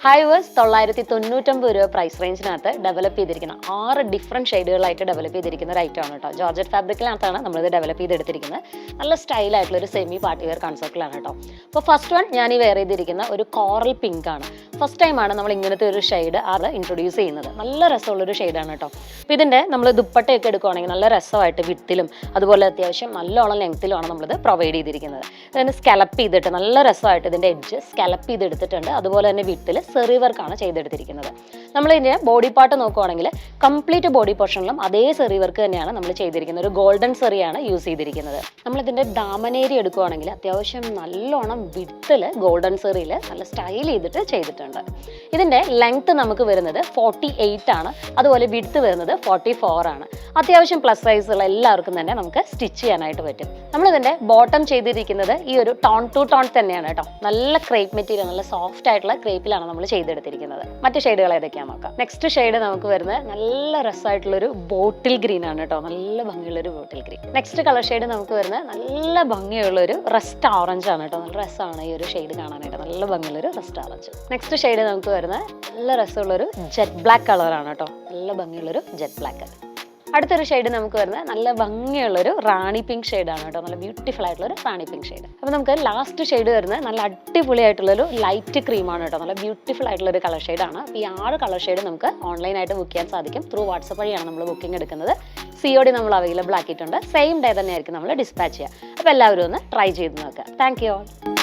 Hi verse 999 രൂപ price റേഞ്ചിനകത്ത് develop ചെയ്തിരിക്കുന്ന 6 different ഷെയ്ഡുകളായിട്ട് develop ചെയ്തിരിക്കുന്ന ഒരു ഐറ്റമാണ് കേട്ടോ. ജോർജറ്റ് ഫാബ്രിക്കിനകത്താണ് നമ്മളിത് ഡെവലപ്പ് ചെയ്തെടുത്തിരിക്കുന്നത്. നല്ല സ്റ്റൈലായിട്ടുള്ള ഒരു സെമി പാർട്ടി വെയർ കൺസെപ്റ്റിലാണ് കേട്ടോ. അപ്പോൾ ഫസ്റ്റ് വൺ ഞാൻ ഈ വെയർ ചെയ്തിരിക്കുന്ന ഒരു കോറൽ പിങ്ക് ആണ്. ഫസ്റ്റ് ടൈമാണ് നമ്മൾ ഇങ്ങനത്തെ ഒരു ഷെയ്ഡ് അത് ഇൻട്രൊഡ്യൂസ് ചെയ്യുന്നത്. നല്ല രസമുള്ളൊരു ഷെയ്ഡാണ് കേട്ടോ. അപ്പോൾ ഇതിൻ്റെ നമ്മൾ ദുപ്പട്ടയൊക്കെ എടുക്കുകയാണെങ്കിൽ നല്ല രസമായിട്ട് വിത്തിലും അതുപോലെ അത്യാവശ്യം നല്ലോണം ലെങ്ത്തിലുമാണ് നമ്മളിത് പ്രൊവൈഡ് ചെയ്തിരിക്കുന്നത്. ഇതിന് സ്കാലപ്പ് ചെയ്തിട്ട് നല്ല രസമായിട്ട് ഇതിൻ്റെ എഡ്ജ് സ്കാലപ്പ് ചെയ്തെടുത്തിട്ടുണ്ട്. അതുപോലെ തന്നെ വിത്തിൽ സെറി വർക്കാണ് ചെയ്തെടുത്തിരിക്കുന്നത്. നമ്മൾ ഇതിൻ്റെ ബോഡി പാർട്ട് നോക്കുവാണെങ്കിൽ കംപ്ലീറ്റ് ബോഡി പോർഷനിലും അതേ സെറി വർക്ക് തന്നെയാണ് നമ്മൾ ചെയ്തിരിക്കുന്നത്. ഒരു ഗോൾഡൻ സെറിയാണ് യൂസ് ചെയ്തിരിക്കുന്നത്. നമ്മളിതിൻ്റെ ദാമനേരി എടുക്കുവാണെങ്കിൽ അത്യാവശ്യം നല്ലോണം വിത്തിൽ ഗോൾഡൻ സെറിയിൽ നല്ല സ്റ്റൈൽ ചെയ്തിട്ട് ചെയ്തിട്ടുണ്ട്. ഇതിൻ്റെ ലെങ്ത്ത് നമുക്ക് വരുന്നത് 48 ആണ്. അതുപോലെ വിഡ്ത്ത് വരുന്നത് 44 ആണ്. അത്യാവശ്യം പ്ലസ് സൈസുള്ള എല്ലാവർക്കും തന്നെ നമുക്ക് സ്റ്റിച്ച് ചെയ്യാനായിട്ട് പറ്റും. നമ്മളിതിൻ്റെ ബോട്ടം ചെയ്തിരിക്കുന്നത് ഈ ഒരു ടോൺ ടു ടോൺ തന്നെയാണ് കേട്ടോ. നല്ല ക്രേപ്പ് മെറ്റീരിയൽ, നല്ല സോഫ്റ്റ് ആയിട്ടുള്ള ക്രേപ്പിലാണ് നമ്മൾ ചെയ്തെടുത്തിരിക്കുന്നത്. മറ്റ് ഷെയ്ഡുകൾ ഏതൊക്കെയാണെന്ന് നോക്കാം. നെക്സ്റ്റ് ഷെയ്ഡ് നമുക്ക് വരുന്നത് നല്ല രസമായിട്ടുള്ളൊരു ബോട്ടിൽ ഗ്രീൻ ആണ് കേട്ടോ. നല്ല ഭംഗിയുള്ളൊരു bottle green. Next colour shade നമുക്ക് വരുന്നത് നല്ല ഭംഗിയുള്ളൊരു റസ്റ്റ് ഓറഞ്ച് ആണ് കേട്ടോ. നല്ല രസമാണ് ഈ ഒരു ഷെയ്ഡ് കാണാനായിട്ട്. നല്ല ഭംഗിയുള്ളൊരു റസ്റ്റ് ഓറഞ്ച്. നെക്സ്റ്റ് ഷെയ്ഡ് നമുക്ക് വരുന്നത് നല്ല രസമുള്ളൊരു ജെറ്റ് ബ്ലാക്ക് കളറാണ് കേട്ടോ. നല്ല ഭംഗിയുള്ളൊരു ജെറ്റ് ബ്ലാക്ക്. അടുത്തൊരു ഷെയ്ഡ് നമുക്ക് വരുന്നത് നല്ല ഭംഗിയുള്ളൊരു റാണി പിങ്ക് ഷെയ്ഡാണ് കേട്ടോ. നല്ല ബ്യൂട്ടിഫുൾ ആയിട്ടുള്ളൊരു റാണി പിങ്ക് ഷെയ്ഡ്. അപ്പോൾ നമുക്ക് ലാസ്റ്റ് ഷെയ്ഡ് വരുന്നത് നല്ല അടിപൊളിയായിട്ടുള്ളൊരു ലൈറ്റ് ക്രീമാണ് കേട്ടോ. നല്ല ബ്യൂട്ടിഫുൾ ആയിട്ടുള്ളൊരു കളർ ഷെയ്ഡാണ്. അപ്പോൾ ഈ 6 കളർ ഷെയ്ഡ് നമുക്ക് ഓൺലൈനായിട്ട് ബുക്ക് ചെയ്യാൻ സാധിക്കും. ത്രൂ വാട്സപ്പ് വഴിയാണ് നമ്മൾ ബുക്കിംഗ് എടുക്കുന്നത്. COD നമ്മൾ അവൈലബിൾ ആക്കിയിട്ടുണ്ട്. സെയിം ഡേ തന്നെ ആയിരിക്കും നമ്മൾ ഡിസ്പാച്ച് ചെയ്യുക. അപ്പോൾ എല്ലാവരും ഒന്ന് ട്രൈ ചെയ്ത് നോക്കുക. Thank you all.